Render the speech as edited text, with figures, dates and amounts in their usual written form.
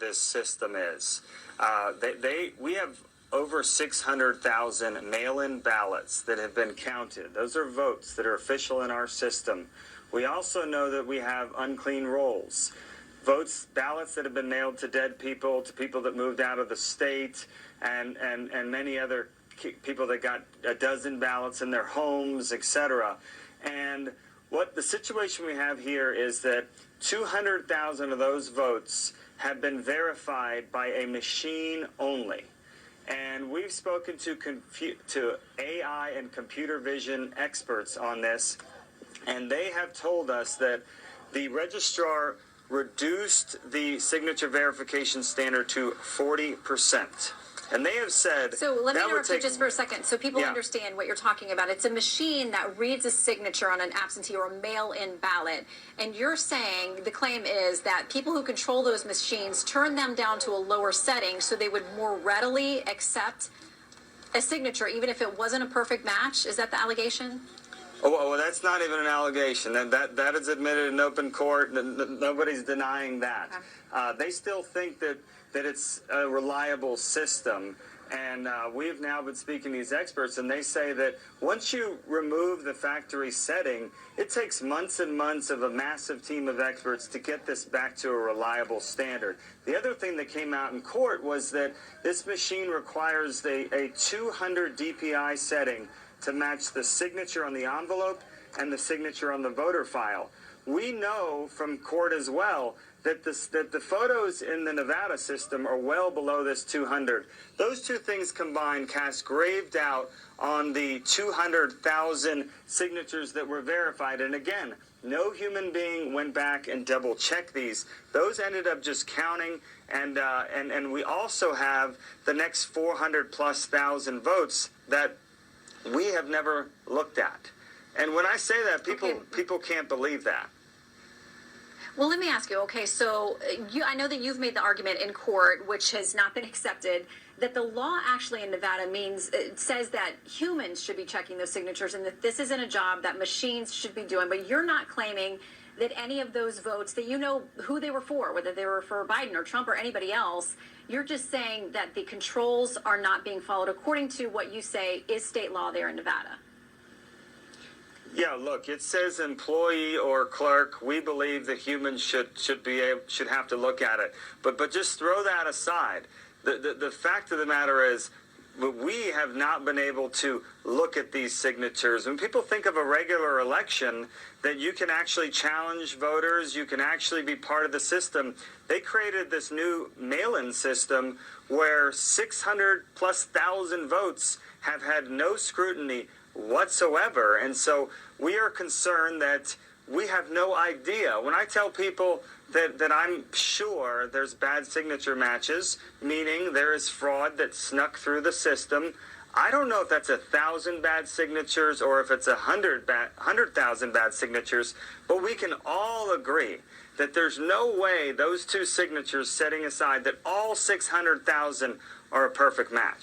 this system is. We have over 600,000 mail-in ballots that have been counted. Those are votes that are official in our system. We also know that we have unclean rolls. Ballots that have been mailed to dead people, to people that moved out of the state, and many other people that got a dozen ballots in their homes, etc. And what the situation we have here is that 200,000 of those votes have been verified by a machine only. And we've spoken to AI and computer vision experts on this, and they have told us that the registrar reduced the signature verification standard to 40%. And they have said... So let me interrupt you just for a second so people understand what you're talking about. It's a machine that reads a signature on an absentee or a mail-in ballot. And you're saying the claim is that people who control those machines turn them down to a lower setting so they would more readily accept a signature even if it wasn't a perfect match. Is that the allegation? Oh, well, that's not even an allegation. That is admitted in open court. Nobody's denying that. Okay. They still think that it's a reliable system. And we've now been speaking to these experts, and they say that once you remove the factory setting, it takes months and months of a massive team of experts to get this back to a reliable standard. The other thing that came out in court was that this machine requires a 200 DPI setting to match the signature on the envelope and the signature on the voter file. We know from court as well that the photos in the Nevada system are well below this 200. Those two things combined cast grave doubt on the 200,000 signatures that were verified. And again, no human being went back and double-checked these. Those ended up just counting, and we also have the next 400,000+ votes that we have never looked at. And when I say that, people can't believe that. Well, let me ask you, okay, so I know that you've made the argument in court, which has not been accepted, that the law actually in Nevada it says that humans should be checking those signatures and that this isn't a job that machines should be doing. But you're not claiming that any of those votes, that you know who they were for, whether they were for Biden or Trump or anybody else. You're just saying that the controls are not being followed according to what you say is state law there in Nevada. Yeah, look, it says employee or clerk. We believe that humans should have to look at it. But just throw that aside. The fact of the matter is, we have not been able to look at these signatures. When people think of a regular election, that you can actually challenge voters, you can actually be part of the system. They created this new mail-in system where 600,000+ votes have had no scrutiny whatsoever. And so we are concerned that we have no idea. When I tell people that I'm sure there's bad signature matches, meaning there is fraud that snuck through the system, I don't know if that's 1,000 bad signatures or if it's 100,000 bad signatures, but we can all agree that there's no way those two signatures, setting aside that all 600,000 are a perfect match.